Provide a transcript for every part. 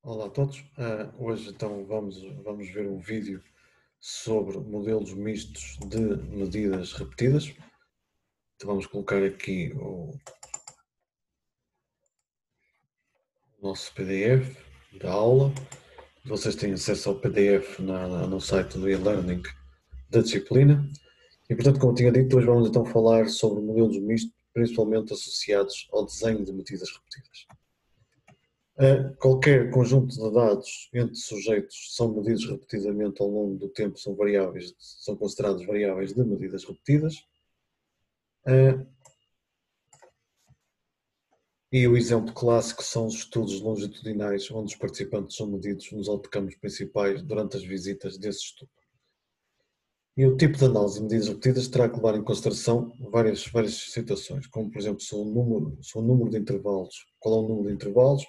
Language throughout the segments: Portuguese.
Olá a todos. Hoje então vamos ver um vídeo sobre modelos mistos de medidas repetidas. Então vamos colocar aqui o nosso PDF da aula. Vocês têm acesso ao PDF no site do e-learning da disciplina. E portanto, como tinha dito, hoje vamos então falar sobre modelos mistos, principalmente associados ao desenho de medidas repetidas. Qualquer conjunto de dados entre sujeitos são medidos repetidamente ao longo do tempo, são considerados variáveis de medidas repetidas. E o exemplo clássico são os estudos longitudinais, onde os participantes são medidos nos autocampos principais durante as visitas desse estudo. E o tipo de análise de medidas repetidas terá que levar em consideração várias situações, como por exemplo se o número de intervalos, qual é o número de intervalos,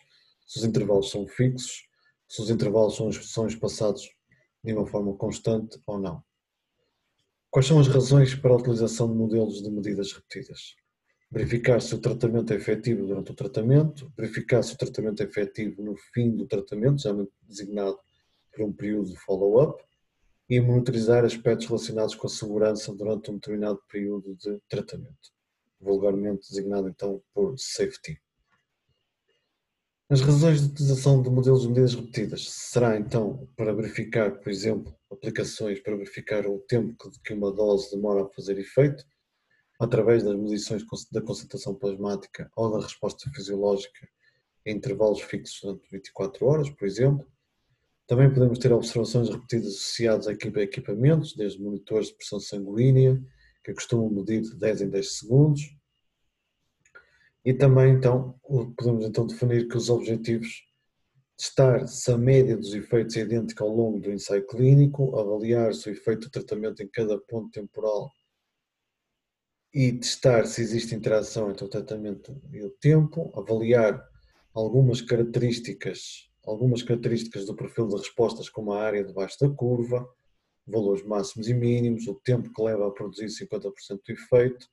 se os intervalos são fixos, se os intervalos são espaçados de uma forma constante ou não. Quais são as razões para a utilização de modelos de medidas repetidas? Verificar se o tratamento é efetivo durante o tratamento, verificar se o tratamento é efetivo no fim do tratamento, geralmente designado por um período de follow-up, e monitorizar aspectos relacionados com a segurança durante um determinado período de tratamento, vulgarmente designado então por safety. As razões de utilização de modelos de medidas repetidas será então para verificar, por exemplo, aplicações para verificar o tempo que uma dose demora a fazer efeito, através das medições da concentração plasmática ou da resposta fisiológica em intervalos fixos durante 24 horas, por exemplo. Também podemos ter observações repetidas associadas a equipamentos, desde monitores de pressão sanguínea, que costumam medir de 10 em 10 segundos. E também, então, podemos então definir que os objetivos testar se a média dos efeitos é idêntica ao longo do ensaio clínico, avaliar se o efeito do tratamento em cada ponto temporal e testar se existe interação entre o tratamento e o tempo, avaliar algumas características do perfil de respostas, como a área debaixo da curva, valores máximos e mínimos, o tempo que leva a produzir 50% do efeito,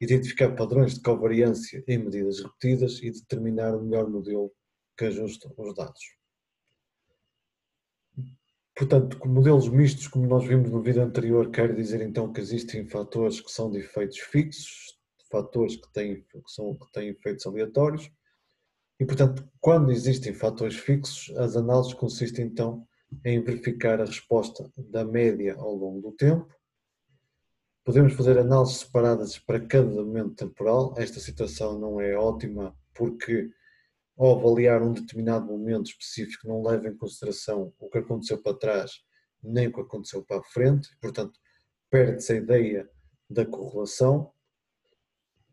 identificar padrões de covariância em medidas repetidas e determinar o melhor modelo que ajusta os dados. Portanto, com modelos mistos, como nós vimos no vídeo anterior, quer dizer então que existem fatores que são de efeitos fixos, fatores que têm efeitos aleatórios, e portanto, quando existem fatores fixos, as análises consistem então em verificar a resposta da média ao longo do tempo. Podemos fazer análises separadas para cada momento temporal. Esta situação não é ótima porque ao avaliar um determinado momento específico não leva em consideração o que aconteceu para trás nem o que aconteceu para a frente, portanto perde-se a ideia da correlação.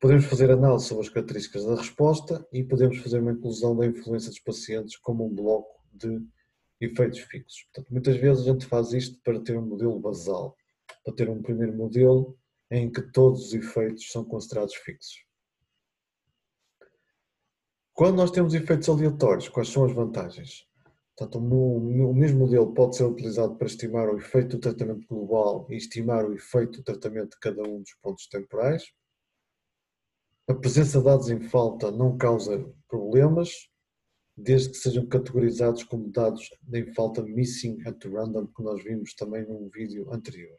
Podemos fazer análise sobre as características da resposta e podemos fazer uma inclusão da influência dos pacientes como um bloco de efeitos fixos. Portanto, muitas vezes a gente faz isto para ter um modelo basal, para ter um primeiro modelo em que todos os efeitos são considerados fixos. Quando nós temos efeitos aleatórios, quais são as vantagens? Portanto, o mesmo modelo pode ser utilizado para estimar o efeito do tratamento global e estimar o efeito do tratamento de cada um dos pontos temporais. A presença de dados em falta não causa problemas, desde que sejam categorizados como dados em falta missing at random, que nós vimos também num vídeo anterior.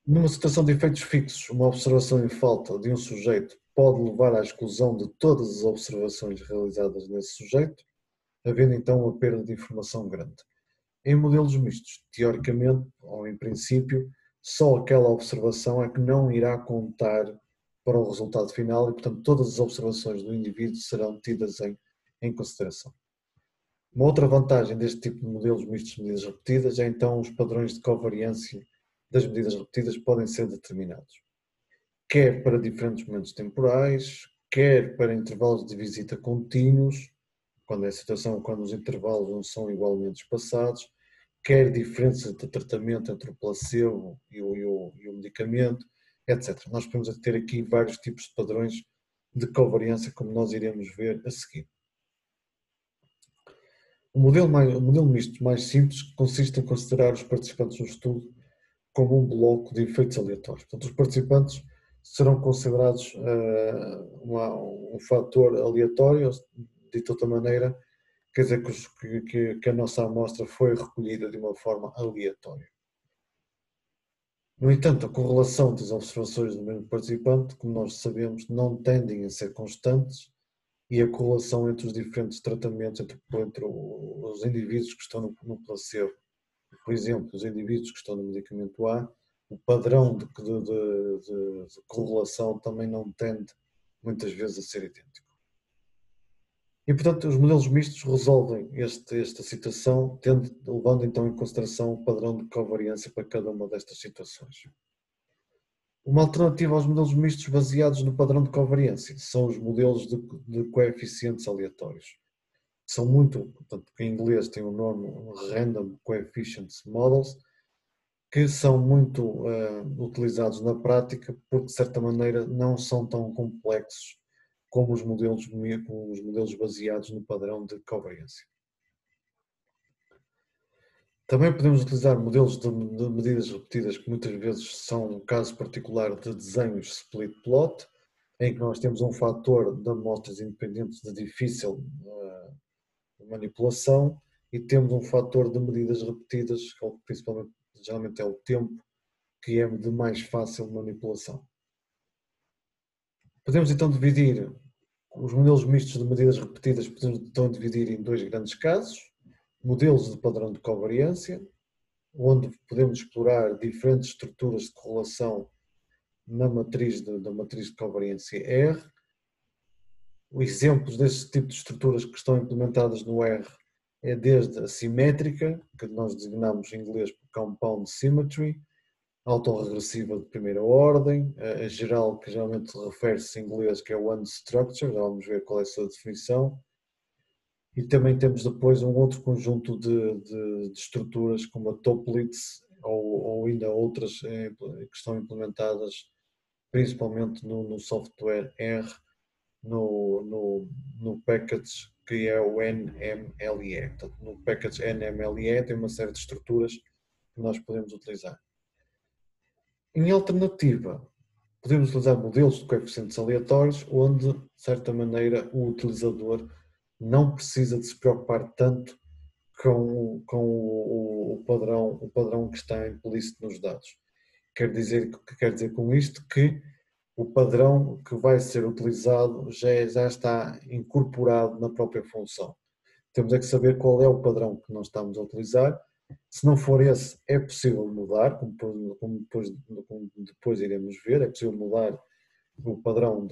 Numa situação de efeitos fixos, uma observação em falta de um sujeito pode levar à exclusão de todas as observações realizadas nesse sujeito, havendo então uma perda de informação grande. Em modelos mistos, teoricamente, ou em princípio, só aquela observação é que não irá contar para o resultado final e, portanto, todas as observações do indivíduo serão tidas em consideração. Uma outra vantagem deste tipo de modelos mistos de medidas repetidas é então os padrões de covariância das medidas repetidas podem ser determinados, quer para diferentes momentos temporais, quer para intervalos de visita contínuos, quando é a situação, quando os intervalos não são igualmente espaçados, quer diferença de tratamento entre o placebo e o medicamento, etc. Nós podemos ter aqui vários tipos de padrões de covariância, como nós iremos ver a seguir. O modelo misto mais simples consiste em considerar os participantes do estudo como um bloco de efeitos aleatórios. Portanto, os participantes serão considerados um fator aleatório, de outra maneira, quer dizer que a nossa amostra foi recolhida de uma forma aleatória. No entanto, a correlação das observações do mesmo participante, como nós sabemos, não tendem a ser constantes e a correlação entre os diferentes tratamentos, entre os indivíduos que estão no placebo, por exemplo, os indivíduos que estão no medicamento A, o padrão de correlação também não tende muitas vezes a ser idêntico. E, portanto, os modelos mistos resolvem esta situação, levando então em consideração o padrão de covariância para cada uma destas situações. Uma alternativa aos modelos mistos baseados no padrão de covariância são os modelos de coeficientes aleatórios. São muito, portanto, em inglês tem o nome Random Coefficients Models, que são muito utilizados na prática porque, de certa maneira, não são tão complexos como os modelos baseados no padrão de covariância. Também podemos utilizar modelos de medidas repetidas que muitas vezes são um caso particular de desenhos split plot, em que nós temos um fator de amostras independentes de difícil manipulação e temos um fator de medidas repetidas, que principalmente geralmente é o tempo, que é de mais fácil manipulação. Podemos então dividir os modelos mistos de medidas repetidas, podemos então dividir em dois grandes casos: modelos de padrão de covariância, onde podemos explorar diferentes estruturas de correlação na matriz da matriz de covariância R. Exemplos deste tipo de estruturas que estão implementadas no R é desde a simétrica, que nós designamos em inglês por compound symmetry, a autorregressiva de primeira ordem, a geral, que geralmente refere-se em inglês, que é one structure, já vamos ver qual é a sua definição. E também temos depois um outro conjunto de estruturas, como a Toeplitz, ou ainda outras que estão implementadas principalmente no software R, no package que é o NMLE. Portanto, no package NMLE tem uma série de estruturas que nós podemos utilizar. Em alternativa, podemos utilizar modelos de coeficientes aleatórios, onde, de certa maneira, o utilizador não precisa de se preocupar tanto com o padrão que está implícito nos dados. Quer dizer com isto que o padrão que vai ser utilizado já está incorporado na própria função. Temos é que saber qual é o padrão que nós estamos a utilizar. Se não for esse, é possível mudar, como depois iremos ver, é possível mudar o padrão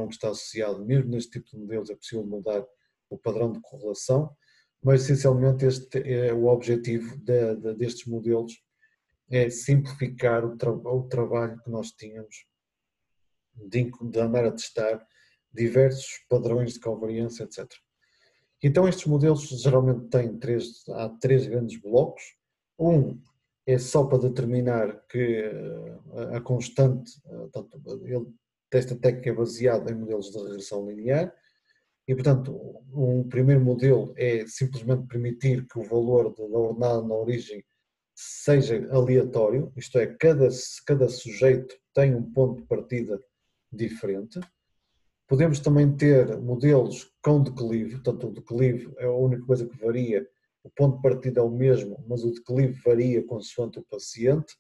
que está associado, mesmo neste tipo de modelos é possível mudar o padrão de correlação, mas essencialmente este é o objetivo destes modelos, é simplificar o trabalho que nós tínhamos de andar a testar diversos padrões de covariância, etc. Então estes modelos geralmente têm há três grandes blocos. Um é só para determinar que a constante, portanto, esta técnica é baseada em modelos de regressão linear e, portanto, um primeiro modelo é simplesmente permitir que o valor da ordenada na origem seja aleatório, isto é, cada sujeito tem um ponto de partida diferente. Podemos também ter modelos com declive, portanto o declive é a única coisa que varia, o ponto de partida é o mesmo, mas o declive varia consoante o paciente,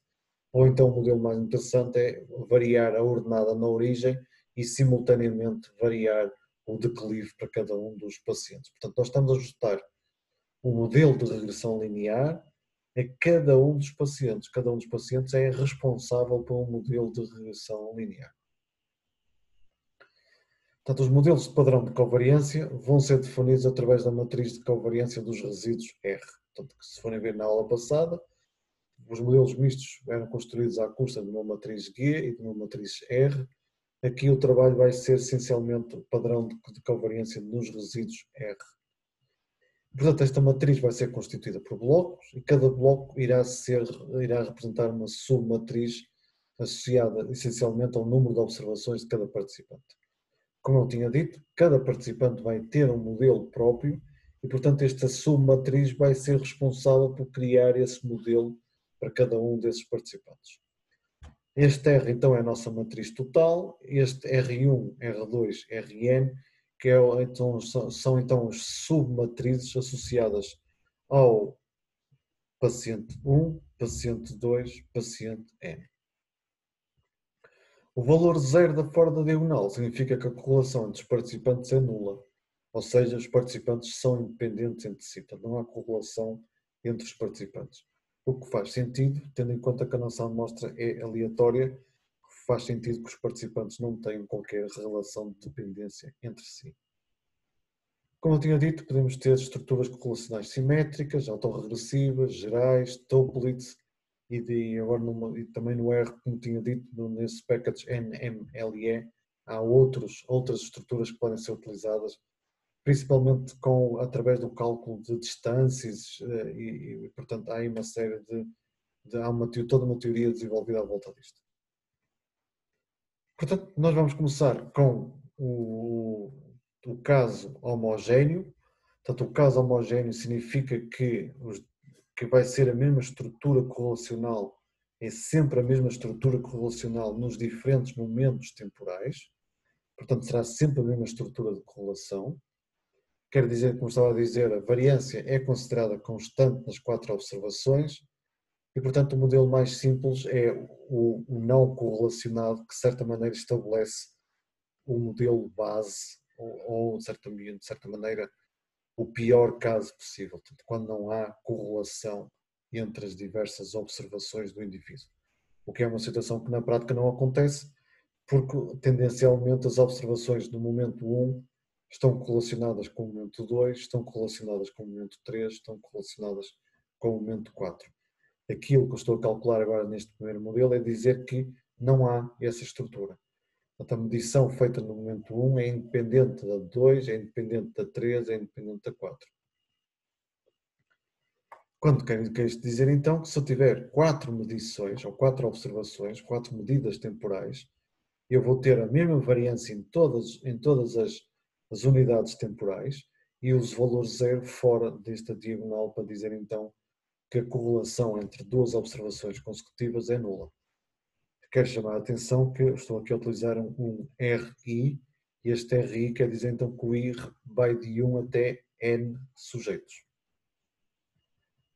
ou então o modelo mais interessante é variar a ordenada na origem e simultaneamente variar o declive para cada um dos pacientes. Portanto, nós estamos a ajustar o modelo de regressão linear a cada um dos pacientes. Cada um dos pacientes é responsável por um modelo de regressão linear. Portanto, os modelos de padrão de covariância vão ser definidos através da matriz de covariância dos resíduos R. Portanto, se forem ver na aula passada, os modelos mistos eram construídos à custa de uma matriz G e de uma matriz R. Aqui o trabalho vai ser essencialmente o padrão de covariância nos resíduos R. Portanto, esta matriz vai ser constituída por blocos e cada bloco irá representar uma submatriz associada essencialmente ao número de observações de cada participante. Como eu tinha dito, cada participante vai ter um modelo próprio e, portanto, esta submatriz vai ser responsável por criar esse modelo para cada um desses participantes. Este R, então, é a nossa matriz total, este R1, R2, Rn, que então, são então as submatrizes associadas ao paciente 1, paciente 2, paciente N. O valor zero da fora da diagonal significa que a correlação entre os participantes é nula, ou seja, os participantes são independentes entre si, portanto não há correlação entre os participantes. O que faz sentido, tendo em conta que a nossa amostra é aleatória, faz sentido que os participantes não tenham qualquer relação de dependência entre si. Como eu tinha dito, podemos ter estruturas correlacionais simétricas, autorregressivas, gerais, Toeplitz e agora e também no R, como tinha dito, nesse package NMLE, há outras estruturas que podem ser utilizadas, principalmente através do cálculo de distâncias portanto, há aí uma série toda uma teoria desenvolvida à volta disto. Portanto, nós vamos começar com o caso homogéneo. Portanto, o caso homogéneo significa que vai ser a mesma estrutura correlacional, é sempre a mesma estrutura correlacional nos diferentes momentos temporais. Portanto, será sempre a mesma estrutura de correlação. Quer dizer, como estava a dizer, a variância é considerada constante nas 4 observações e, portanto, o modelo mais simples é o não correlacionado, que de certa maneira estabelece o modelo base ou de certa maneira, o pior caso possível, portanto, quando não há correlação entre as diversas observações do indivíduo. O que é uma situação que na prática não acontece, porque tendencialmente as observações do momento 1 estão correlacionadas com o momento 2, estão correlacionadas com o momento 3, estão correlacionadas com o momento 4. Aquilo que eu estou a calcular agora neste primeiro modelo é dizer que não há essa estrutura. Portanto, a medição feita no momento 1 é independente da 2, é independente da 3, é independente da 4. Quando quer isto dizer então que se eu tiver 4 medições, ou 4 observações, 4 medidas temporais, eu vou ter a mesma variância em todas as unidades temporais e uso valor zero fora desta diagonal para dizer então que a correlação entre duas observações consecutivas é nula. Quero chamar a atenção que eu estou aqui a utilizar um RI, e este RI quer dizer então que o I vai de 1 até N sujeitos.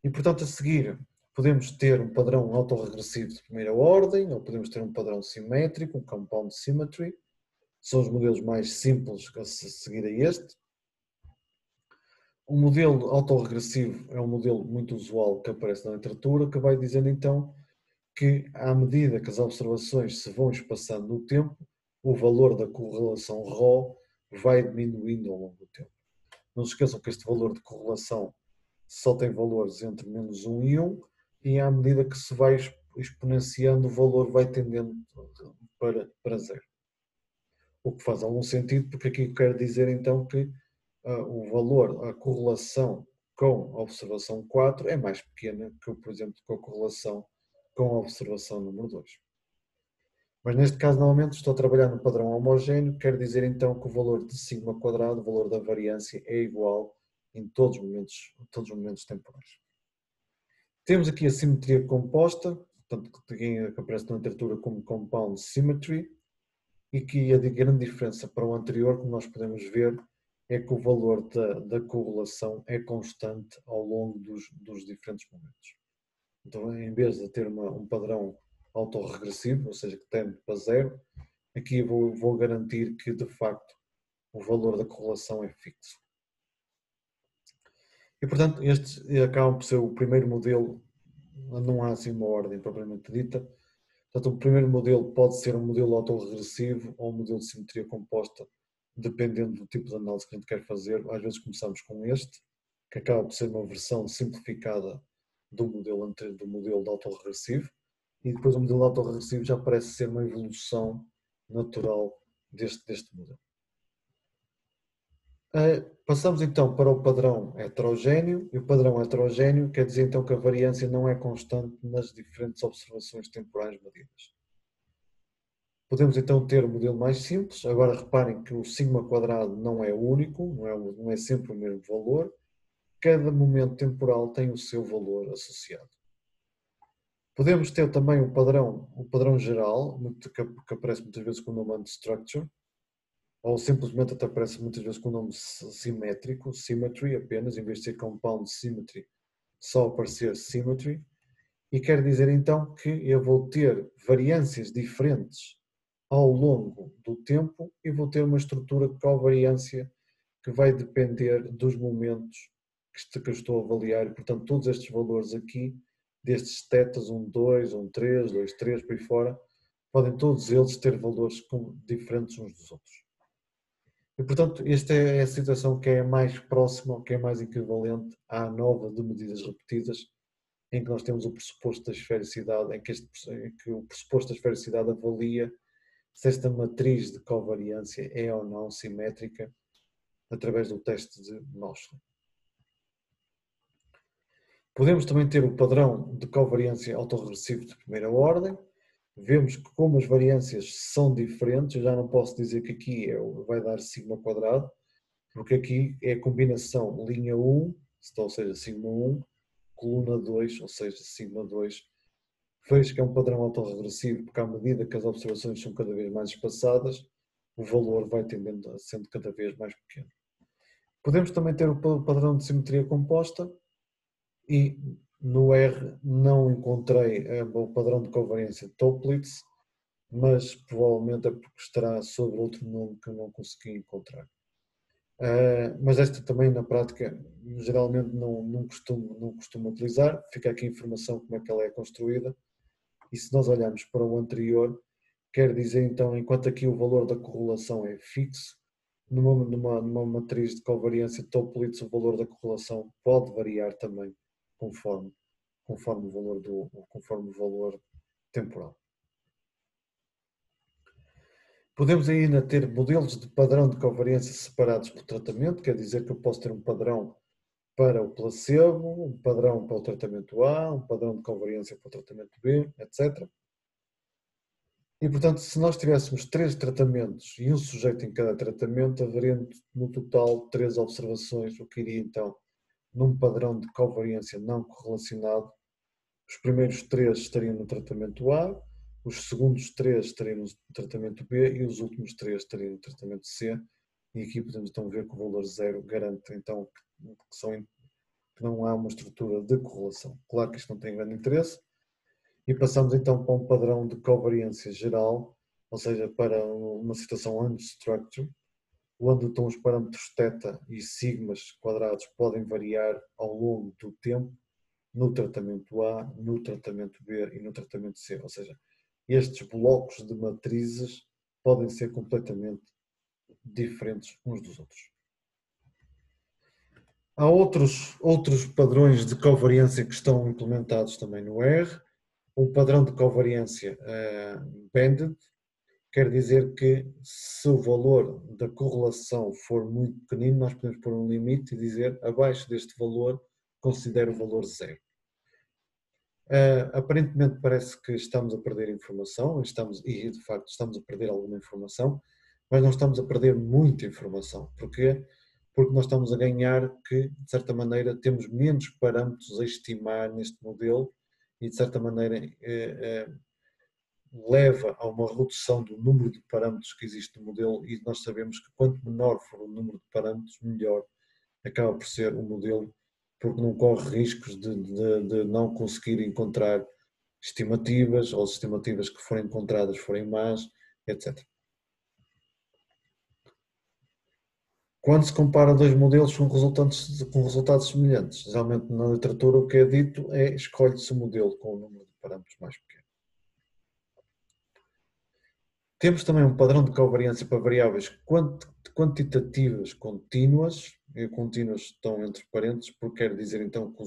E portanto a seguir podemos ter um padrão autorregressivo de primeira ordem, ou podemos ter um padrão simétrico, um compound symmetry, são os modelos mais simples a seguir a este. O modelo autorregressivo é um modelo muito usual que aparece na literatura, que vai dizendo então que, à medida que as observações se vão espaçando no tempo, o valor da correlação ρ vai diminuindo ao longo do tempo. Não se esqueçam que este valor de correlação só tem valores entre menos 1 e 1, e à medida que se vai exponenciando, o valor vai tendendo para zero. O que faz algum sentido, porque aqui quer dizer então que o valor, a correlação com a observação 4 é mais pequena que, por exemplo, com a correlação com a observação número 2. Mas neste caso, novamente, estou a trabalhar no padrão homogéneo, quer dizer então que o valor de sigma quadrado, o valor da variância, é igual em todos os momentos temporais. Temos aqui a simetria composta, portanto, que aparece na literatura como compound symmetry, e que a grande diferença para o anterior, como nós podemos ver, é que o valor da correlação é constante ao longo dos diferentes momentos. Então, em vez de ter um padrão autorregressivo, ou seja, que tende para zero, aqui vou garantir que, de facto, o valor da correlação é fixo. E, portanto, este acaba por ser o primeiro modelo, não há assim uma ordem propriamente dita. Portanto, o primeiro modelo pode ser um modelo autorregressivo ou um modelo de simetria composta, dependendo do tipo de análise que a gente quer fazer. Às vezes começamos com este, que acaba por ser uma versão simplificada do modelo de autorregressivo, e depois o modelo autorregressivo já parece ser uma evolução natural deste modelo. Passamos então para o padrão heterogéneo, e o padrão heterogéneo quer dizer então que a variância não é constante nas diferentes observações temporais medidas. Podemos então ter o modelo mais simples. Agora reparem que o sigma quadrado não é único, não é sempre o mesmo valor. Cada momento temporal tem o seu valor associado. Podemos ter também o padrão geral, que aparece muitas vezes com o nome unstructure, ou simplesmente até aparece muitas vezes com o nome simétrico, symmetry apenas, em vez de ser compound symmetry, só aparecer symmetry, e quer dizer então que eu vou ter variâncias diferentes ao longo do tempo e vou ter uma estrutura de covariância que vai depender dos momentos que eu estou a avaliar, e portanto todos estes valores aqui, destes tetas 1, 2, 1, 3, 2, 3, por aí fora, podem todos eles ter valores diferentes uns dos outros. E portanto esta é a situação que é mais próxima, que é mais equivalente à nova de medidas repetidas, em que nós temos o pressuposto da esfericidade, em que o pressuposto da esfericidade avalia se esta matriz de covariância é ou não simétrica através do teste de Mosley. Podemos também ter o padrão de covariância autorregressivo de primeira ordem. Vemos que como as variâncias são diferentes, eu já não posso dizer que aqui vai dar sigma quadrado, porque aqui é a combinação linha 1, ou seja, sigma 1, coluna 2, ou seja, sigma 2. Vejo que é um padrão autorregressivo, porque à medida que as observações são cada vez mais espaçadas, o valor vai tendendo a sendo cada vez mais pequeno. Podemos também ter o padrão de simetria composta e no R não encontrei o padrão de covariância de Toeplitz, mas provavelmente é porque estará sobre outro nome que eu não consegui encontrar. Mas esta também na prática geralmente não costumo utilizar, fica aqui a informação como é que ela é construída, e se nós olharmos para o anterior, quer dizer então, enquanto aqui o valor da correlação é fixo, numa matriz de covariância de Toeplitz o valor da correlação pode variar também conforme o valor temporal. Podemos ainda ter modelos de padrão de covariância separados por tratamento, quer dizer que eu posso ter um padrão para o placebo, um padrão para o tratamento A, um padrão de covariância para o tratamento B, etc. E, portanto, se nós tivéssemos 3 tratamentos e um sujeito em cada tratamento, haveria no total 3 observações, o que iria então num padrão de covariância não correlacionado. Os primeiros 3 estariam no tratamento A, os segundos 3 estariam no tratamento B e os últimos 3 estariam no tratamento C. E aqui podemos então ver que o valor 0 garante então que não há uma estrutura de correlação. Claro que isto não tem grande interesse. E passamos então para um padrão de covariância geral, ou seja, para uma situação unstructured, onde então os parâmetros θ e sigmas quadrados podem variar ao longo do tempo no tratamento A, no tratamento B e no tratamento C. Ou seja, estes blocos de matrizes podem ser completamente diferentes uns dos outros. Há outros padrões de covariância que estão implementados também no R. Um padrão de covariância banded quer dizer que se o valor da correlação for muito pequenino, nós podemos pôr um limite e dizer abaixo deste valor considero o valor 0. Aparentemente parece que estamos a perder informação, e de facto estamos a perder alguma informação, mas não estamos a perder muita informação. Porquê? Porque nós estamos a ganhar que, de certa maneira, temos menos parâmetros a estimar neste modelo e, de certa maneira, leva a uma redução do número de parâmetros que existe no modelo, e nós sabemos que quanto menor for o número de parâmetros, melhor acaba por ser o modelo, porque não corre riscos de não conseguir encontrar estimativas, ou as estimativas que forem encontradas forem más, etc. Quando se compara dois modelos com resultados semelhantes, geralmente na literatura o que é dito é escolhe-se o modelo com o número de parâmetros mais pequeno. Temos também um padrão de covariância para variáveis quantitativas contínuas, e contínuas estão entre parênteses, porque quer dizer então que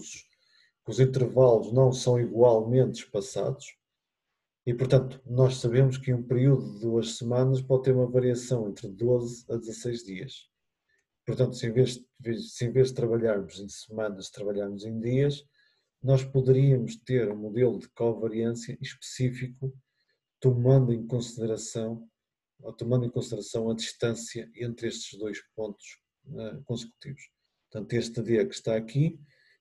os intervalos não são igualmente espaçados, e portanto nós sabemos que um período de 2 semanas pode ter uma variação entre 12 a 16 dias. Portanto, se em vez de trabalharmos em semanas, trabalharmos em dias, nós poderíamos ter um modelo de covariância específico tomando em consideração a distância entre estes dois pontos consecutivos. Portanto, este D que está aqui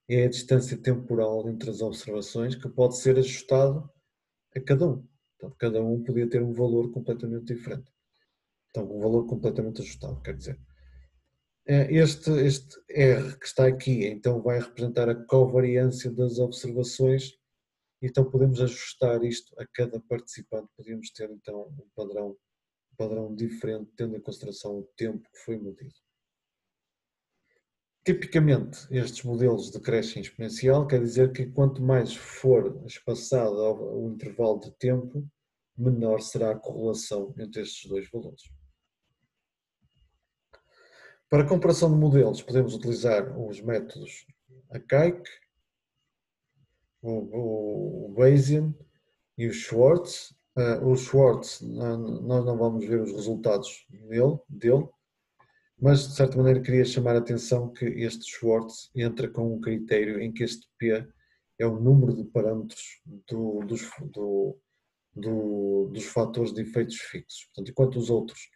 é a distância temporal entre as observações, que pode ser ajustado a cada um. Portanto, cada um podia ter um valor completamente diferente. Então, com o valor completamente ajustado, quer dizer. Este R que está aqui, então vai representar a covariância das observações, então podemos ajustar isto a cada participante, podemos ter então um padrão diferente, tendo em consideração o tempo que foi medido. Tipicamente, estes modelos decrescem exponencial, quer dizer que quanto mais for espaçado o intervalo de tempo, menor será a correlação entre estes dois valores. Para a comparação de modelos, podemos utilizar os métodos arcaic, o Bayesian e o Schwartz. O Schwartz, nós não vamos ver os resultados dele, mas de certa maneira queria chamar a atenção que este Schwartz entra com um critério em que este P é o número de parâmetros dos fatores de efeitos fixos. Portanto, enquanto os outros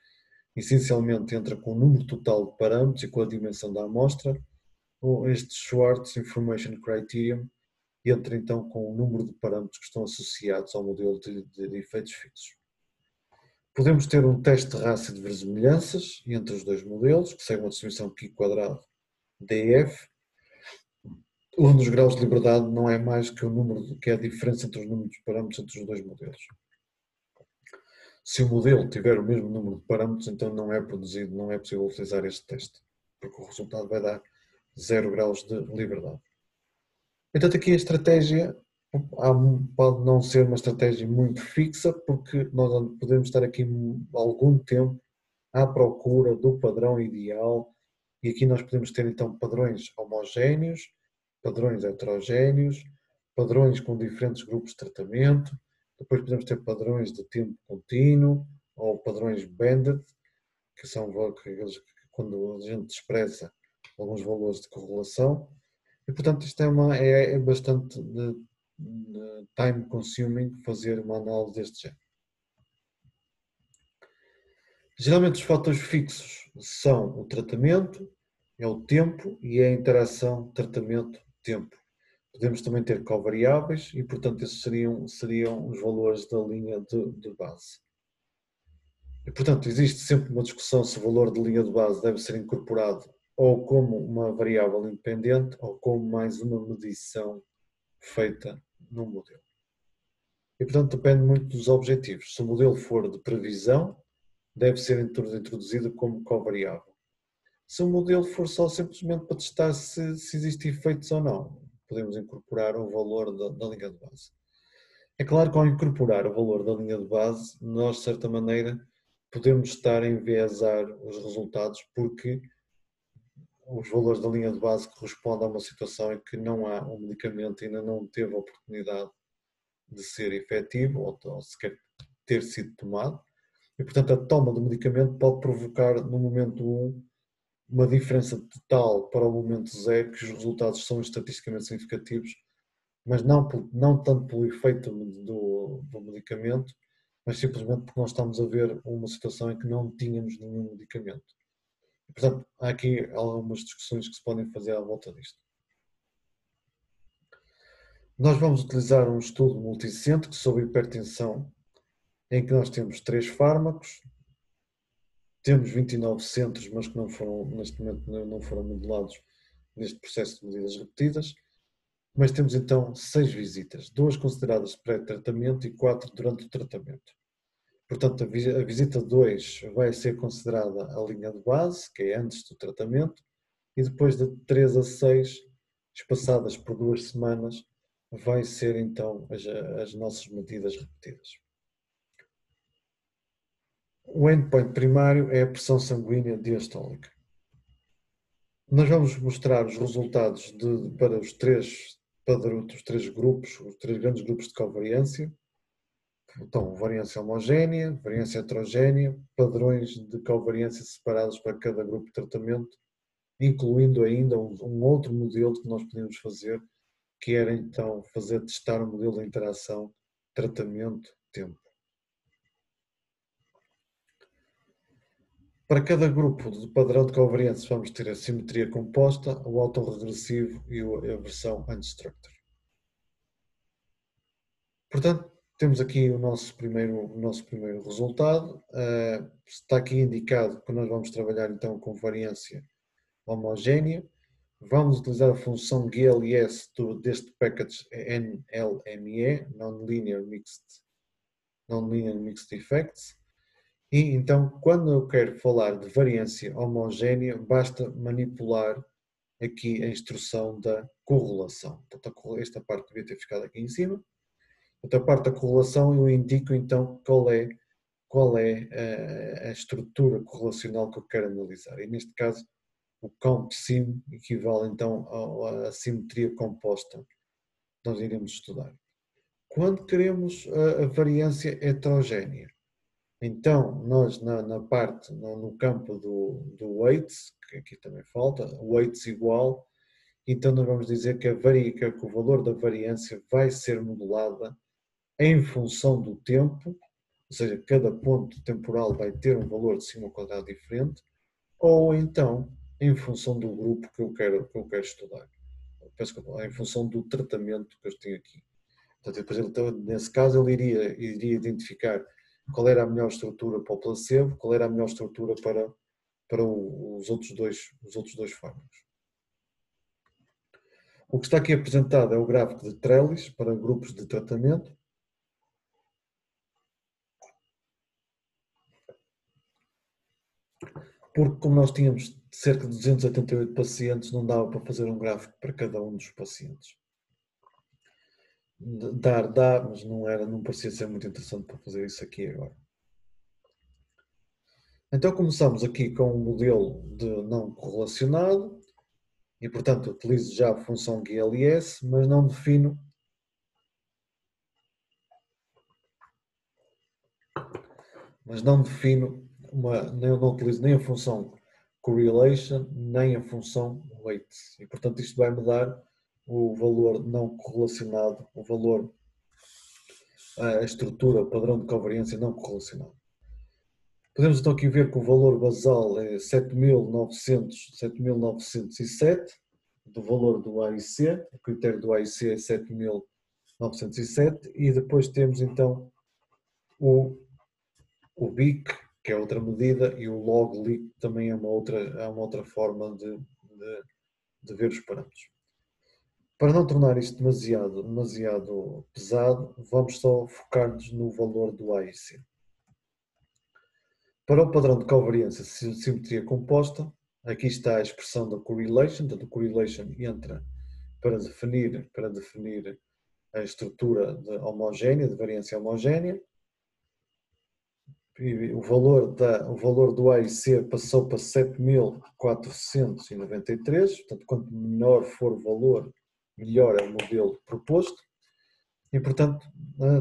essencialmente entra com o número total de parâmetros e com a dimensão da amostra, este Schwartz Information Criterion entra então com o número de parâmetros que estão associados ao modelo de efeitos fixos. Podemos ter um teste de rácio de verossimilhanças entre os dois modelos, que segue uma distribuição π quadrado df, onde os graus de liberdade não é mais que o número, que é a diferença entre os números de parâmetros entre os dois modelos. Se o modelo tiver o mesmo número de parâmetros, então não é possível utilizar este teste, porque o resultado vai dar 0 graus de liberdade. Então aqui a estratégia pode não ser uma estratégia muito fixa, porque nós podemos estar aqui algum tempo à procura do padrão ideal, e aqui nós podemos ter então padrões homogéneos, padrões heterogéneos, padrões com diferentes grupos de tratamento, depois podemos ter padrões de tempo contínuo ou padrões banded, que são aqueles que quando a gente expressa alguns valores de correlação, e portanto isto é bastante time consuming fazer uma análise deste género. Geralmente os fatores fixos são o tratamento, é o tempo e é a interação tratamento-tempo. Podemos também ter covariáveis e, portanto, esses seriam os valores da linha de base. E, portanto, existe sempre uma discussão se o valor de linha de base deve ser incorporado ou como uma variável independente ou como mais uma medição feita no modelo. E, portanto, depende muito dos objetivos. Se o modelo for de previsão, deve ser introduzido como covariável. Se o modelo for só simplesmente para testar se existem efeitos ou não, podemos incorporar o valor da linha de base. É claro que ao incorporar o valor da linha de base, nós, de certa maneira, podemos estar a enviesar os resultados, porque os valores da linha de base correspondem a uma situação em que não há um medicamento e ainda não teve a oportunidade de ser efetivo ou sequer ter sido tomado. E, portanto, a toma do medicamento pode provocar, no momento 1, uma diferença total para o momento 0, que os resultados são estatisticamente significativos, mas não tanto pelo efeito do medicamento, mas simplesmente porque nós estamos a ver uma situação em que não tínhamos nenhum medicamento. E, portanto, há aqui algumas discussões que se podem fazer à volta disto. Nós vamos utilizar um estudo multicêntrico sobre hipertensão, em que nós temos 3 fármacos, temos 29 centros, mas que neste momento não foram modelados neste processo de medidas repetidas, mas temos então 6 visitas, 2 consideradas pré-tratamento e 4 durante o tratamento. Portanto, a visita 2 vai ser considerada a linha de base, que é antes do tratamento, e depois de 3 a 6, espaçadas por 2 semanas, vai ser então as nossas medidas repetidas. O endpoint primário é a pressão sanguínea diastólica. Nós vamos mostrar os resultados para os três grupos, os 3 grandes grupos de covariância. Então, variância homogénea, variância heterogénea, padrões de covariância separados para cada grupo de tratamento, incluindo ainda um outro modelo que nós podíamos fazer, que era então testar o modelo de interação tratamento-tempo. Para cada grupo de padrão de covariância vamos ter a simetria composta, o autorregressivo e a versão unstructured. Portanto, Temos aqui o nosso primeiro resultado. Está aqui indicado que nós vamos trabalhar então com variância homogénea. Vamos utilizar a função GLS deste package NLME, Non-Linear Mixed Effects. E então, quando eu quero falar de variância homogénea, basta manipular aqui a instrução da correlação. Portanto, esta parte devia ter ficado aqui em cima. Outra parte da correlação, eu indico então qual é a estrutura correlacional que eu quero analisar. E neste caso, o COMP-SIM equivale então à simetria composta que nós iremos estudar. Quando queremos a variância heterogénea, então nós no campo do weights, que aqui também falta, weights igual, então nós vamos dizer que o valor da variância vai ser modulada em função do tempo, ou seja, cada ponto temporal vai ter um valor de sigma ao quadrado diferente, ou então em função do grupo que eu quero estudar. Em função do tratamento que eu tenho aqui. Portanto, nesse caso, ele iria identificar qual era a melhor estrutura para o placebo, qual era a melhor estrutura para os outros dois fármacos. O que está aqui apresentado é o gráfico de Trellis para grupos de tratamento. Porque como nós tínhamos cerca de 288 pacientes, não dava para fazer um gráfico para cada um dos pacientes. Dá, mas não parecia ser muito interessante para fazer isso aqui agora. Então começamos aqui com um modelo de não correlacionado e, portanto, utilizo já a função GLS, mas não defino não utilizo nem a função correlation, nem a função weight. E, portanto, isto vai-me dar o valor não correlacionado, a estrutura, o padrão de covariância não correlacionado. Podemos então aqui ver que o valor basal é 7.907, do valor do AIC, o critério do AIC é 7.907, e depois temos então o BIC, que é outra medida, e o log-LIC também é uma outra forma de ver os parâmetros. Para não tornar isto demasiado pesado, vamos só focar-nos no valor do AIC. Para o padrão de covariância de simetria composta, aqui está a expressão da correlation, portanto, a correlation entra para definir a estrutura de variância homogénea. E o valor do AIC passou para 7.493, portanto, quanto menor for o valor, melhor é o modelo proposto. E, portanto,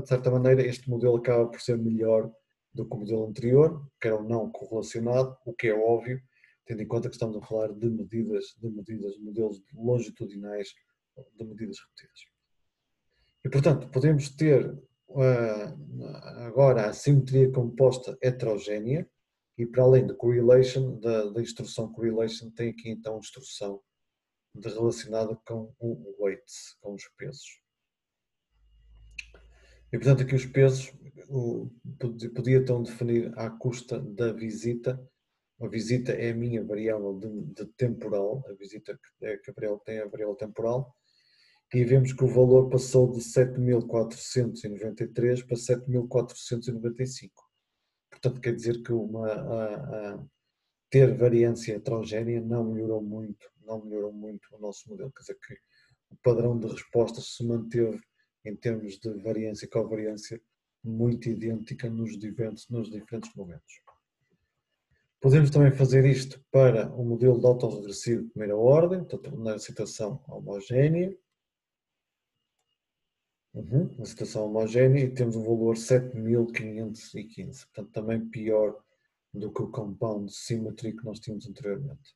de certa maneira, este modelo acaba por ser melhor do que o modelo anterior, que era o não correlacionado, o que é óbvio, tendo em conta que estamos a falar de modelos longitudinais, de medidas repetidas. E, portanto, podemos ter agora a simetria composta heterogénea, e para além da correlation, da instrução correlation, tem aqui então instrução relacionada com o weight, com os pesos. E, portanto, aqui os pesos podia então definir à custa da visita. A visita é a minha variável de temporal, a visita que tem a variável temporal, e vemos que o valor passou de 7.493 para 7.495. Portanto, quer dizer que ter variância heterogénea não melhorou muito o nosso modelo. Quer dizer que o padrão de respostas se manteve em termos de variância e covariância muito idêntica nos diferentes momentos. Podemos também fazer isto para o modelo de autorregressivo de primeira ordem, portanto, na situação homogénea. Na situação homogénea, e temos um valor 7.515, portanto também pior do que o compound symmetry que nós tínhamos anteriormente.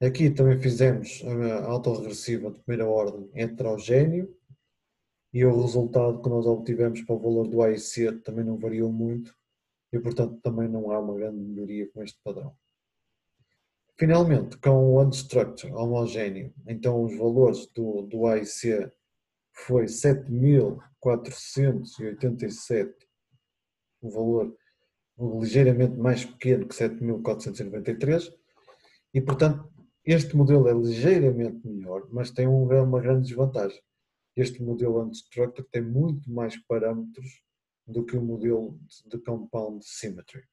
Aqui também fizemos a autorregressiva de primeira ordem heterogéneo, e o resultado que nós obtivemos para o valor do AIC também não variou muito, e portanto também não há uma grande melhoria com este padrão. Finalmente, com o unstructured homogéneo, então os valores do AIC foi 7.487, um valor ligeiramente mais pequeno que 7.493, e portanto este modelo é ligeiramente melhor, mas tem uma grande desvantagem. Este modelo Unstructured tem muito mais parâmetros do que o modelo de Compound Symmetry.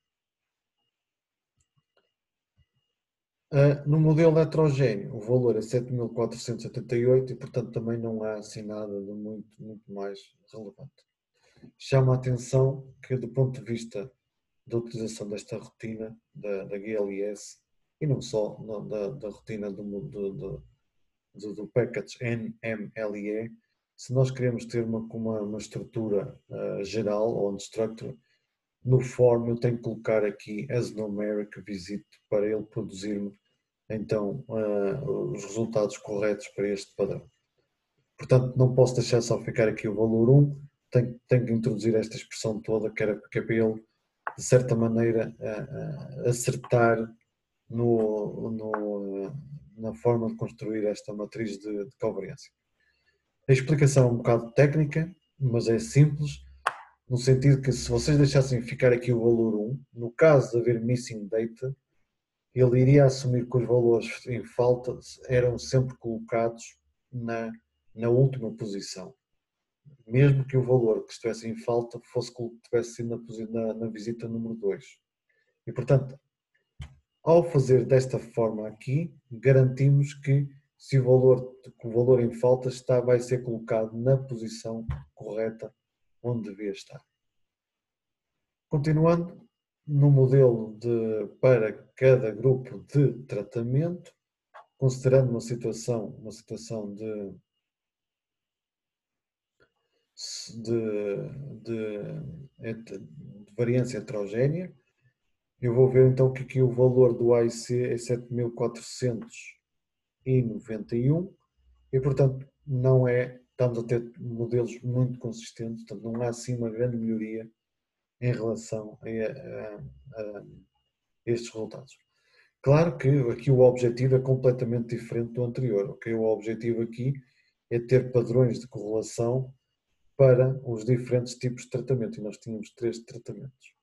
No modelo heterogéneo, o valor é 7.478 e, portanto, também não há assim nada de muito mais relevante. Chama a atenção que, do ponto de vista da utilização desta rotina da GLS, e não só da rotina do package NMLE, se nós queremos ter uma estrutura geral, ou unstructured, no form eu tenho que colocar aqui as numeric visit para ele produzir-me então os resultados corretos para este padrão. Portanto, não posso deixar só ficar aqui o valor 1, tenho que introduzir esta expressão toda, que é para ele, de certa maneira, acertar na forma de construir esta matriz de covariância. A explicação é um bocado técnica, mas é simples, no sentido que se vocês deixassem ficar aqui o valor 1, no caso de haver missing data, ele iria assumir que os valores em falta eram sempre colocados na última posição, mesmo que o valor que estivesse em falta tivesse sido na visita número 2. E, portanto, ao fazer desta forma aqui, garantimos que se o valor em falta vai ser colocado na posição correta onde devia estar. Continuando, no modelo para cada grupo de tratamento, considerando uma situação de variância heterogénea, eu vou ver então que aqui o valor do AIC é 7.491 e, portanto, estamos a ter modelos muito consistentes, portanto, não há assim uma grande melhoria em relação a estes resultados. Claro que aqui o objetivo é completamente diferente do anterior. Okay? O objetivo aqui é ter padrões de correlação para os diferentes tipos de tratamento, e nós tínhamos 3 tratamentos.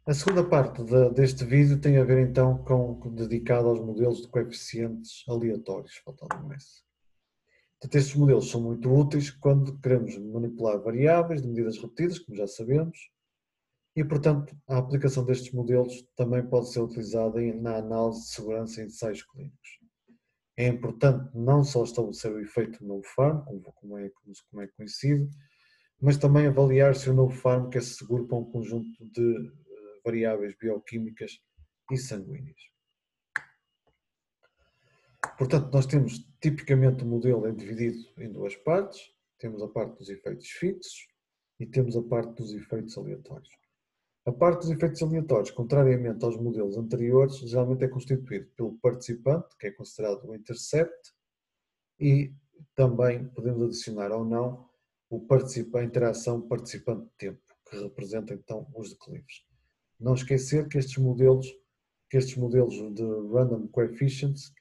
A segunda parte deste vídeo tem a ver então dedicado aos modelos de coeficientes aleatórios, faltando um S. Portanto, estes modelos são muito úteis quando queremos manipular variáveis de medidas repetidas, como já sabemos, e, portanto, a aplicação destes modelos também pode ser utilizada na análise de segurança em ensaios clínicos. É importante não só estabelecer o efeito do novo fármaco, como é conhecido, mas também avaliar se o novo fármaco é seguro para um conjunto de variáveis bioquímicas e sanguíneas. Portanto, nós temos, tipicamente, o modelo é dividido em 2 partes. Temos a parte dos efeitos fixos e temos a parte dos efeitos aleatórios. A parte dos efeitos aleatórios, contrariamente aos modelos anteriores, geralmente é constituído pelo participante, que é considerado o intercept, e também podemos adicionar ou não a interação participante-tempo, que representa então os declives. Não esquecer que estes modelos de random coefficients,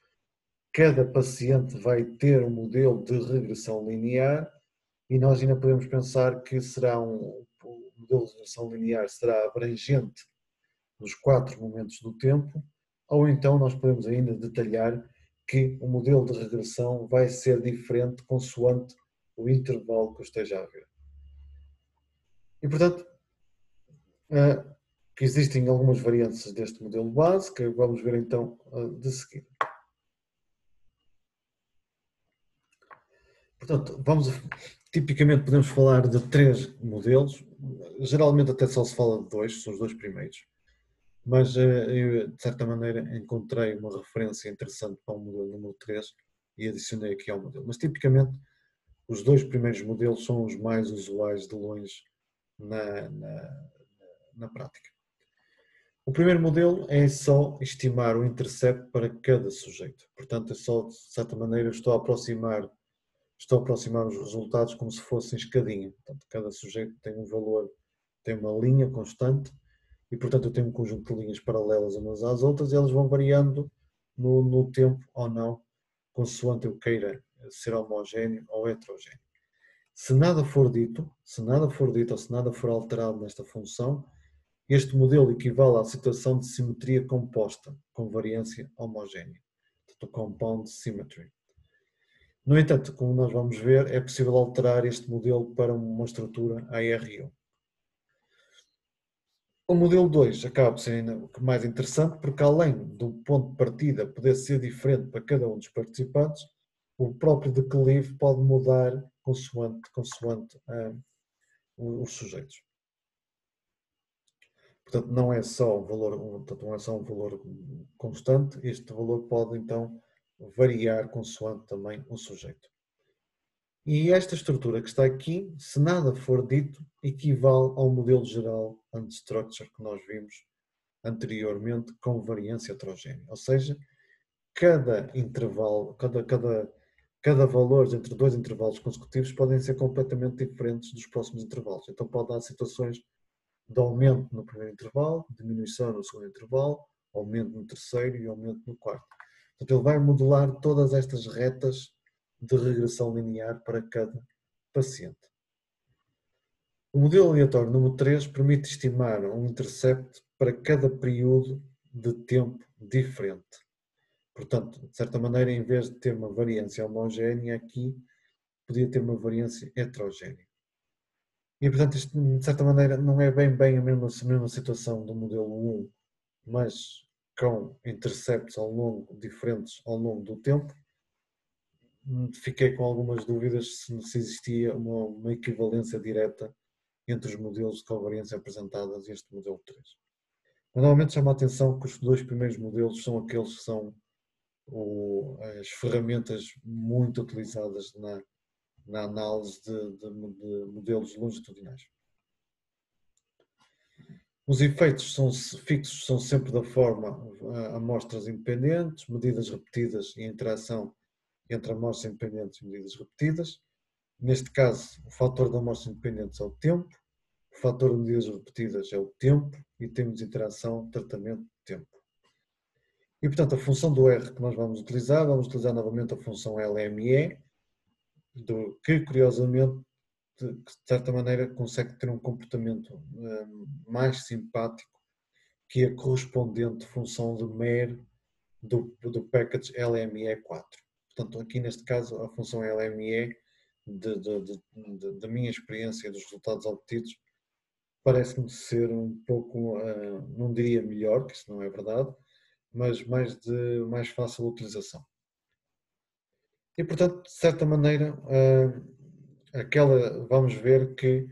cada paciente vai ter um modelo de regressão linear e nós ainda podemos pensar que o modelo de regressão linear será abrangente nos 4 momentos do tempo, ou então nós podemos ainda detalhar que o modelo de regressão vai ser diferente consoante o intervalo que eu esteja a ver. E, portanto, que existem algumas variantes deste modelo base, que vamos ver então de seguida. Portanto, tipicamente podemos falar de 3 modelos, geralmente até só se fala de 2, são os 2 primeiros, mas eu, de certa maneira, encontrei uma referência interessante para o modelo número 3 e adicionei aqui ao modelo. Mas, tipicamente, os 2 primeiros modelos são os mais usuais de longe na prática. O primeiro modelo é só estimar o intercept para cada sujeito. Portanto, é só, de certa maneira, estou a aproximar os resultados como se fossem escadinha. Portanto, cada sujeito tem um valor, tem uma linha constante e, portanto, eu tenho um conjunto de linhas paralelas umas às outras e elas vão variando no tempo ou não, consoante eu queira ser homogéneo ou heterogéneo. Se nada for dito, ou se nada for alterado nesta função, este modelo equivale à situação de simetria composta, com variância homogénea, portanto, compound symmetry. No entanto, como nós vamos ver, é possível alterar este modelo para uma estrutura ARU. O modelo 2 acaba por ser ainda mais interessante porque, além do ponto de partida poder ser diferente para cada um dos participantes, o próprio declive pode mudar consoante os sujeitos. Portanto, não é só um valor constante, este valor pode então variar consoante também o sujeito. E esta estrutura que está aqui, se nada for dito, equivale ao modelo geral unstructure que nós vimos anteriormente com variância heterogénea. Ou seja, cada intervalo, cada valor entre dois intervalos consecutivos podem ser completamente diferentes dos próximos intervalos. Então pode dar situações de aumento no primeiro intervalo, diminuição no segundo intervalo, aumento no terceiro e aumento no quarto. Portanto, ele vai modelar todas estas retas de regressão linear para cada paciente. O modelo aleatório número 3 permite estimar um intercept para cada período de tempo diferente. Portanto, de certa maneira, em vez de ter uma variância homogénea aqui, podia ter uma variância heterogénea. E, portanto, isto, de certa maneira, não é bem a mesma situação do modelo 1, mas com intercepts diferentes ao longo do tempo. Fiquei com algumas dúvidas se existia uma equivalência direta entre os modelos de covariância apresentados e este modelo 3. Mas, normalmente chama a atenção que os dois primeiros modelos são aqueles que são as ferramentas muito utilizadas na análise de modelos longitudinais. Os efeitos fixos são sempre da forma amostras independentes, medidas repetidas e interação entre amostras independentes e medidas repetidas. Neste caso, o fator de amostras independentes é o tempo, o fator de medidas repetidas é o tempo e temos interação, tratamento, tempo. E, portanto, a função do R que nós vamos utilizar novamente a função LME, que, curiosamente, de certa maneira, consegue ter um comportamento mais simpático que a correspondente função de MER do package LME4. Portanto, aqui neste caso, a função LME, da minha experiência e dos resultados obtidos, parece-me ser um pouco, não diria melhor, que isso não é verdade, mas mais fácil de utilização. E, portanto, de certa maneira, vamos ver que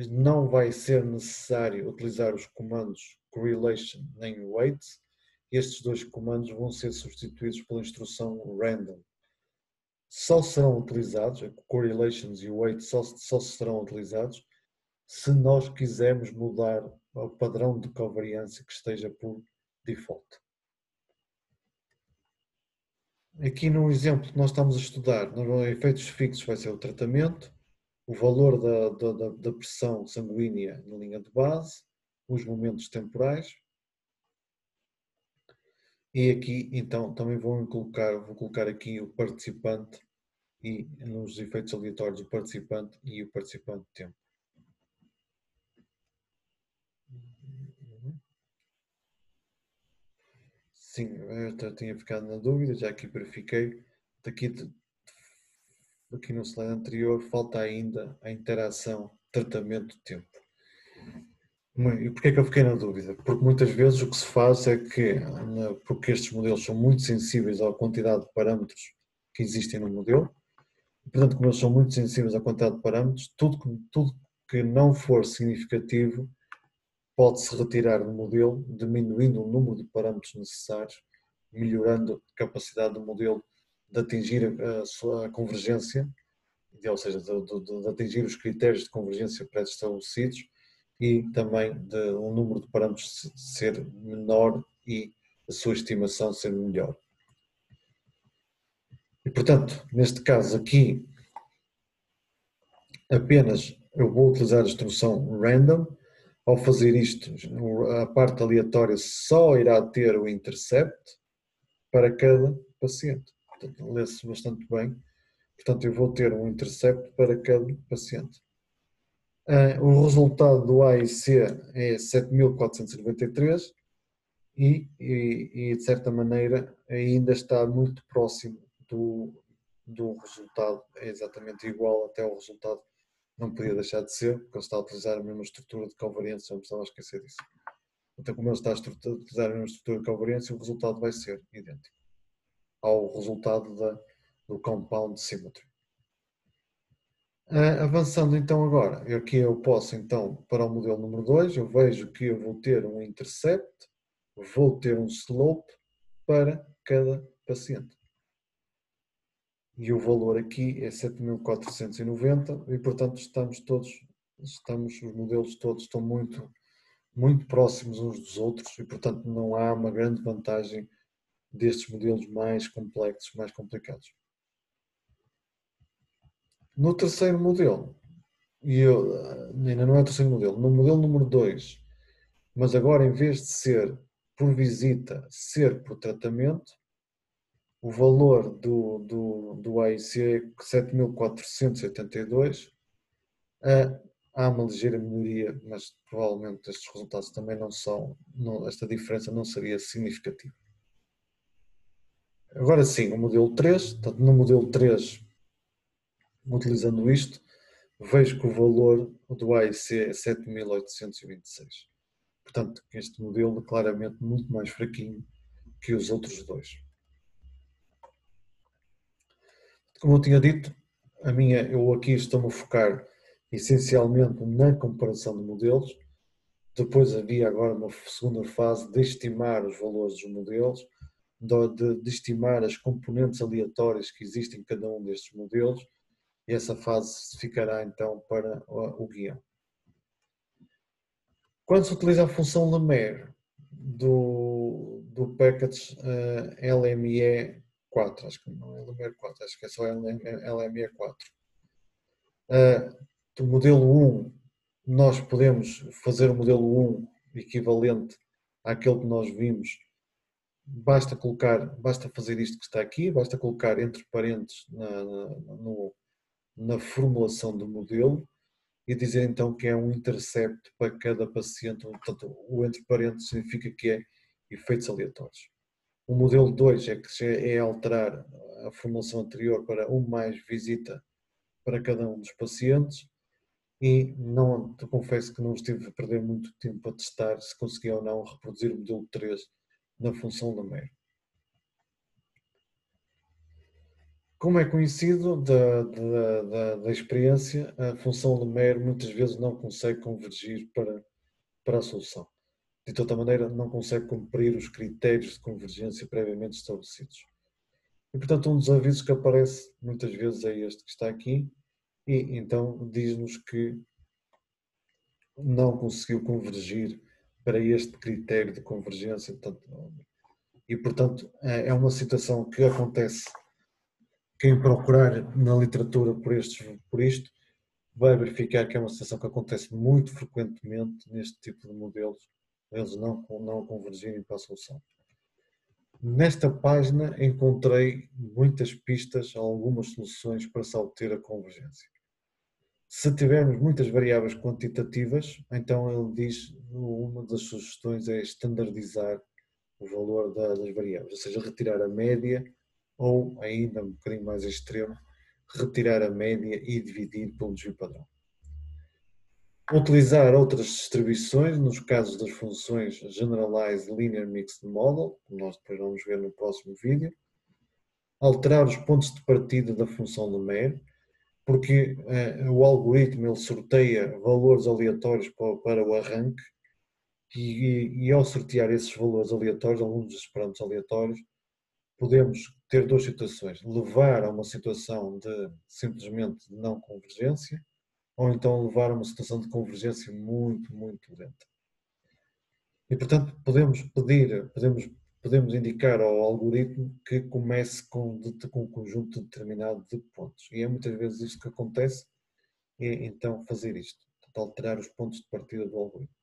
não vai ser necessário utilizar os comandos correlation nem weight. Estes dois comandos vão ser substituídos pela instrução random. Só serão utilizados, correlations e weight só serão utilizados se nós quisermos mudar o padrão de covariância que esteja por default. Aqui no exemplo que nós estamos a estudar, nos efeitos fixos vai ser o tratamento, o valor da pressão sanguínea na linha de base, os momentos temporais. E aqui, então, também vou colocar aqui o participante e nos efeitos aleatórios o participante e o participante de tempo. Sim, eu tinha ficado na dúvida, já aqui verifiquei. Aqui no slide anterior falta ainda a interação tratamento-tempo. E porquê é que eu fiquei na dúvida? Porque muitas vezes o que se faz é que, porque estes modelos são muito sensíveis à quantidade de parâmetros que existem no modelo, portanto, como eles são muito sensíveis à quantidade de parâmetros, tudo que não for significativo pode-se retirar do modelo, diminuindo o número de parâmetros necessários, melhorando a capacidade do modelo de atingir a sua convergência, ou seja, de atingir os critérios de convergência pré-estabelecidos e também de um número de parâmetros ser menor e a sua estimação ser melhor. E, portanto, neste caso aqui, apenas eu vou utilizar a instrução random. Ao fazer isto, a parte aleatória só irá ter o intercept para cada paciente. Portanto, lê-se bastante bem. Portanto, eu vou ter um intercept para cada paciente. O resultado do A e C é 7.493 e, de certa maneira, ainda está muito próximo do resultado. É exatamente igual até ao resultado. Não podia deixar de ser, porque ele está a utilizar a mesma estrutura de covariância, não precisava esquecer disso. Então, como ele está a utilizar a mesma estrutura de covariância, o resultado vai ser idêntico ao resultado do compound symmetry. Avançando então agora, aqui eu posso então, para o modelo número 2, eu vejo que eu vou ter um intercept, vou ter um slope para cada paciente. E o valor aqui é 7.490 e portanto os modelos todos estão muito, muito próximos uns dos outros e portanto não há uma grande vantagem destes modelos mais complexos, mais complicados. No terceiro modelo, ainda não é o terceiro modelo, no modelo número 2, mas agora em vez de ser por visita, ser por tratamento, o valor do AIC é 7.482. Há uma ligeira melhoria, mas provavelmente estes resultados também esta diferença não seria significativa. Agora sim, o modelo 3, portanto, no modelo 3, utilizando isto, vejo que o valor do AIC é 7.826. Portanto, este modelo é claramente muito mais fraquinho que os outros dois. Como eu tinha dito, eu aqui estou-me a focar essencialmente na comparação de modelos. Depois havia agora uma segunda fase de estimar os valores dos modelos, de estimar as componentes aleatórias que existem em cada um destes modelos, e essa fase ficará então para o guião. Quando se utiliza a função Lemaire do package LME4, acho que não é Lemaire 4, acho que é só LME4. Do modelo 1, nós podemos fazer o modelo 1 equivalente àquele que nós vimos. Basta fazer isto que está aqui, basta colocar entre parênteses na formulação do modelo e dizer então que é um intercept para cada paciente, portanto o entre parênteses significa que é efeitos aleatórios. O modelo 2 é alterar a formulação anterior para mais visita para cada um dos pacientes e confesso que não estive a perder muito tempo a testar se conseguia ou não reproduzir o modelo 3 na função Lemaire. Como é conhecido da experiência, a função Lemaire muitas vezes não consegue convergir para a solução. De outra maneira, não consegue cumprir os critérios de convergência previamente estabelecidos. E, portanto, um dos avisos que aparece muitas vezes é este que está aqui, e então diz-nos que não conseguiu convergir para este critério de convergência. E, portanto, é uma situação que acontece. Quem procurar na literatura por isto vai verificar que é uma situação que acontece muito frequentemente neste tipo de modelos, eles não convergirem para a solução. Nesta página encontrei muitas pistas, algumas soluções para se obter a convergência. Se tivermos muitas variáveis quantitativas, então ele diz, uma das sugestões é estandardizar o valor das variáveis, ou seja, retirar a média ou, ainda um bocadinho mais extremo, retirar a média e dividir pelo desvio padrão. Utilizar outras distribuições, nos casos das funções Generalized Linear Mixed Model, como nós depois vamos ver no próximo vídeo. Alterar os pontos de partida da função Lemaire, porque o algoritmo ele sorteia valores aleatórios para o arranque e ao sortear esses valores aleatórios, alguns dos parâmetros aleatórios, podemos ter duas situações, levar a uma situação de simplesmente não convergência ou então levar a uma situação de convergência muito, muito lenta. E portanto podemos indicar ao algoritmo que comece com um conjunto determinado de pontos. E é muitas vezes isto que acontece, e então fazer isto, alterar os pontos de partida do algoritmo.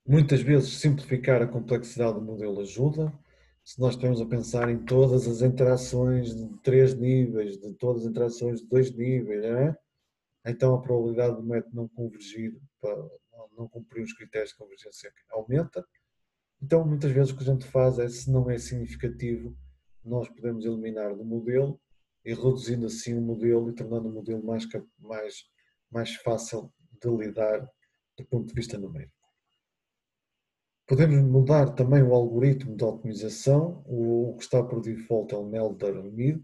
Muitas vezes simplificar a complexidade do modelo ajuda, se nós estivermos a pensar em todas as interações de 3 níveis, de todas as interações de 2 níveis, então a probabilidade do método não convergir, para não cumprir os critérios de convergência aumenta. Então, muitas vezes o que a gente faz é, se não é significativo, nós podemos eliminar do modelo e reduzindo assim o modelo e tornando o modelo mais fácil de lidar do ponto de vista numérico. Podemos mudar também o algoritmo de otimização, o que está por default é o Melder-Mead,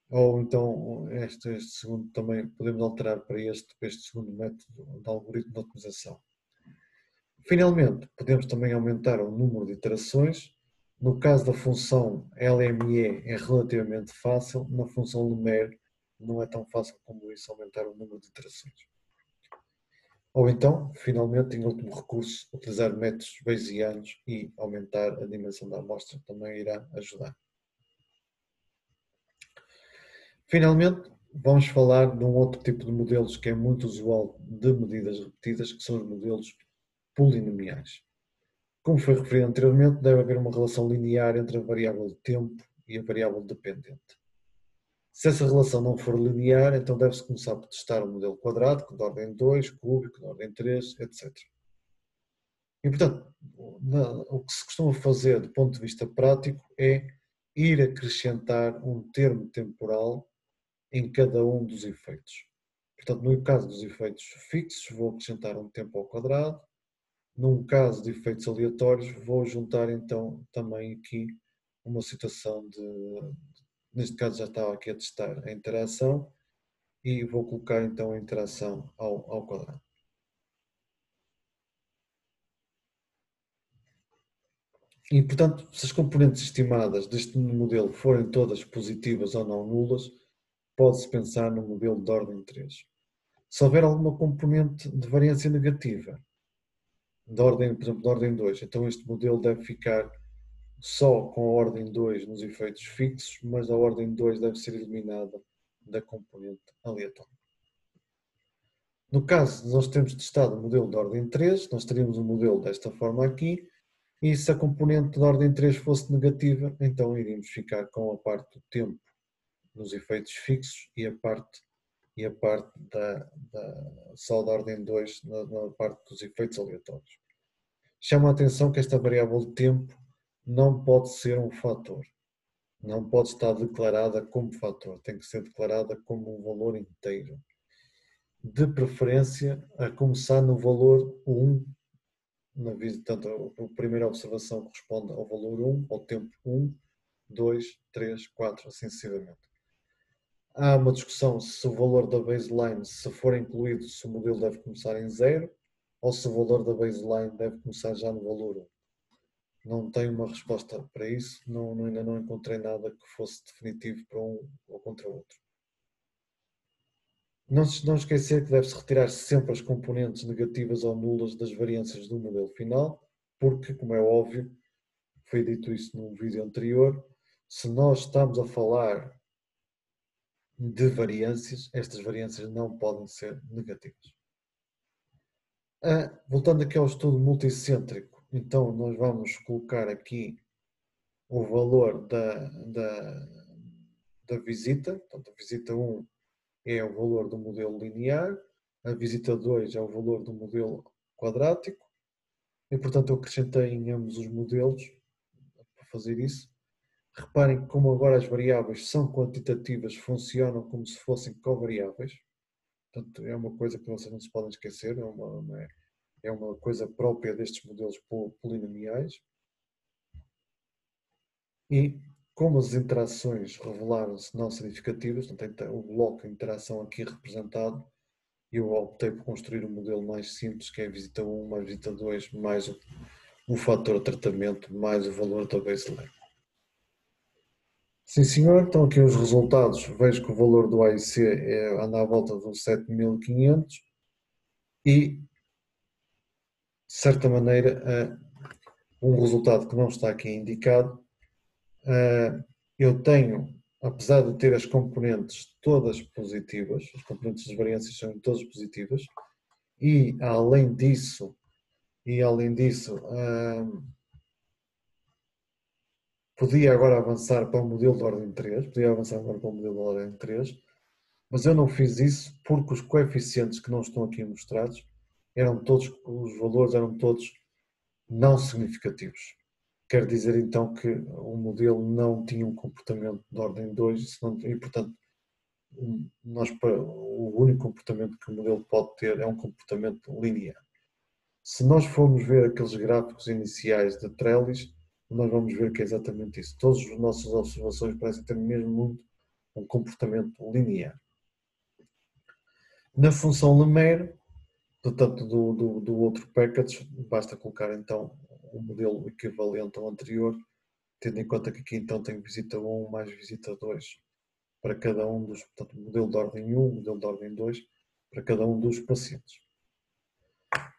ou então este segundo também podemos alterar para este segundo método de algoritmo de otimização. Finalmente, podemos também aumentar o número de iterações. No caso da função LME é relativamente fácil, na função LUMER não é tão fácil como isso aumentar o número de iterações. Ou então, finalmente, em último recurso, utilizar métodos bayesianos e aumentar a dimensão da amostra também irá ajudar. Finalmente, vamos falar de um outro tipo de modelos que é muito usual de medidas repetidas, que são os modelos polinomiais. Como foi referido anteriormente, deve haver uma relação linear entre a variável de tempo e a variável dependente. Se essa relação não for linear, então deve-se começar por testar o modelo quadrático, de ordem 2, cúbico, de ordem 3, etc. E, portanto, o que se costuma fazer do ponto de vista prático é ir acrescentar um termo temporal em cada um dos efeitos. Portanto, no caso dos efeitos fixos, vou acrescentar um tempo ao quadrado. Num caso de efeitos aleatórios, vou juntar então também aqui uma situação neste caso já estava aqui a testar a interação e vou colocar então a interação ao quadrado. E portanto, se as componentes estimadas deste modelo forem todas positivas ou não nulas, pode-se pensar no modelo de ordem 3. Se houver alguma componente de variância negativa, de ordem, por exemplo, de ordem 2, então este modelo deve ficar só com a ordem 2 nos efeitos fixos, mas a ordem 2 deve ser eliminada da componente aleatória. No caso de nós termos testado o modelo de ordem 3, nós teríamos um modelo desta forma aqui, e se a componente de ordem 3 fosse negativa, então iríamos ficar com a parte do tempo nos efeitos fixos e a parte só da ordem 2 na parte dos efeitos aleatórios. Chama a atenção que esta variável de tempo não pode ser um fator. Não pode estar declarada como fator, tem que ser declarada como um valor inteiro. De preferência, a começar no valor 1, portanto, a primeira observação corresponde ao valor 1, ao tempo 1, 2, 3, 4, assim sucessivamente. Há uma discussão se o valor da baseline, se for incluído, se o modelo deve começar em 0 ou se o valor da baseline deve começar já no valor 1. Não tenho uma resposta para isso, ainda não encontrei nada que fosse definitivo para um ou contra o outro. Não esquecer que deve-se retirar sempre as componentes negativas ou nulas das variâncias do modelo final, porque, como é óbvio, foi dito isso num vídeo anterior, se nós estamos a falar de variâncias, estas variâncias não podem ser negativas. Voltando aqui ao estudo multicêntrico, então nós vamos colocar aqui o valor da visita, portanto a visita 1 é o valor do modelo linear, a visita 2 é o valor do modelo quadrático, e portanto eu acrescentei em ambos os modelos para fazer isso. Reparem como agora as variáveis são quantitativas, funcionam como se fossem covariáveis, portanto é uma coisa que vocês não se podem esquecer, é uma coisa própria destes modelos polinomiais. E como as interações revelaram-se não significativas, não tem o bloco de interação aqui representado, eu optei por construir um modelo mais simples, que é a visita 1 mais visita 2 mais o fator de tratamento mais o valor da baseline. Sim senhor, estão aqui os resultados, vejo que o valor do AIC anda à volta dos 7.500 e, de certa maneira, um resultado que não está aqui indicado, eu tenho, apesar de ter as componentes todas positivas, as componentes das variâncias são todas positivas, e além disso podia agora avançar para o modelo de ordem 3, mas eu não fiz isso porque os coeficientes que não estão aqui mostrados os valores eram todos não significativos. Quer dizer então que o modelo não tinha um comportamento de ordem 2 e portanto, o único comportamento que o modelo pode ter é um comportamento linear. Se nós formos ver aqueles gráficos iniciais de Trellis, nós vamos ver que é exatamente isso. Todas as nossas observações parecem ter mesmo muito um comportamento linear. Na função Lemaire, portanto, do outro package, basta colocar então o modelo equivalente ao anterior, tendo em conta que aqui então tem visita 1 mais visita 2 para cada um dos, portanto, modelo de ordem 1, modelo de ordem 2, para cada um dos pacientes.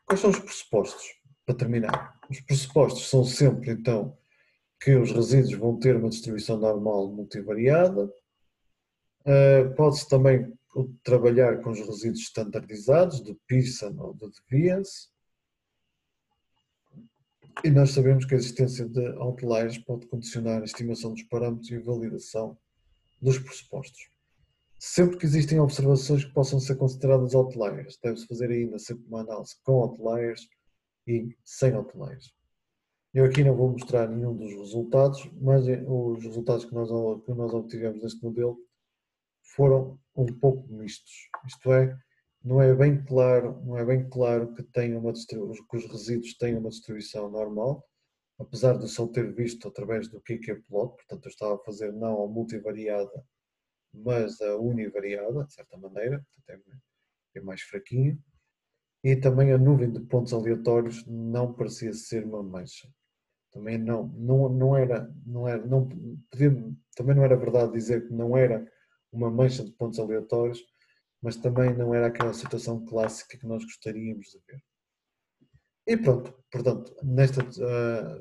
Quais são os pressupostos? Para terminar, os pressupostos são sempre então que os resíduos vão ter uma distribuição normal multivariada. Pode-se também trabalhar com os resíduos standardizados, de Pearson ou de Deviance. E nós sabemos que a existência de outliers pode condicionar a estimação dos parâmetros e a validação dos pressupostos. Sempre que existem observações que possam ser consideradas outliers, deve-se fazer ainda sempre uma análise com outliers e sem outliers. Eu aqui não vou mostrar nenhum dos resultados, mas os resultados que nós obtivemos neste modelo foram um pouco mistos. Isto é, não é bem claro que, que os resíduos tenham uma distribuição normal, apesar de eu só ter visto através do KK-plot, portanto eu estava a fazer não a multivariada, mas a univariada, de certa maneira, portanto é mais fraquinho. E também a nuvem de pontos aleatórios não parecia ser uma mancha. Também também não era verdade dizer que não era uma mancha de pontos aleatórios, mas também não era aquela situação clássica que nós gostaríamos de ver. E pronto, portanto,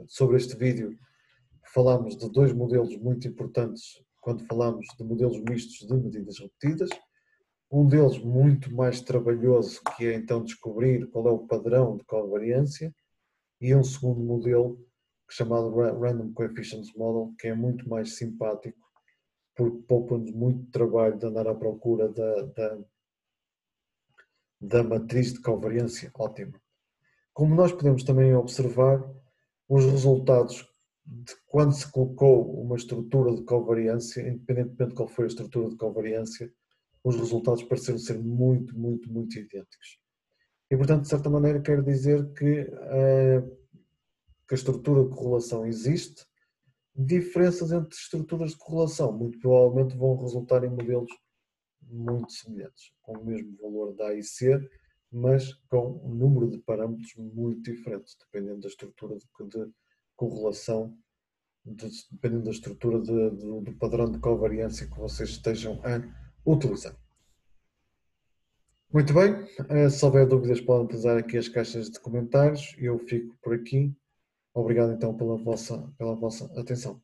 sobre este vídeo falamos de dois modelos muito importantes quando falamos de modelos mistos de medidas repetidas. Um deles muito mais trabalhoso, que é então descobrir qual é o padrão de covariância, e um segundo modelo chamado Random Coefficients Model, que é muito mais simpático, porque poupa-nos muito trabalho de andar à procura da matriz de covariância ótima. Como nós podemos também observar, os resultados de quando se colocou uma estrutura de covariância, independentemente de qual foi a estrutura de covariância, os resultados pareceram ser muito idênticos. E, portanto, de certa maneira, quero dizer que a estrutura de correlação existe. Diferenças entre estruturas de correlação muito provavelmente vão resultar em modelos muito semelhantes, com o mesmo valor da A e C, mas com um número de parâmetros muito diferentes, dependendo da estrutura de correlação, dependendo da estrutura do padrão de covariância que vocês estejam a utilizar. Muito bem, se houver dúvidas podem utilizar aqui as caixas de comentários. Eu fico por aqui. Obrigado então pela vossa atenção.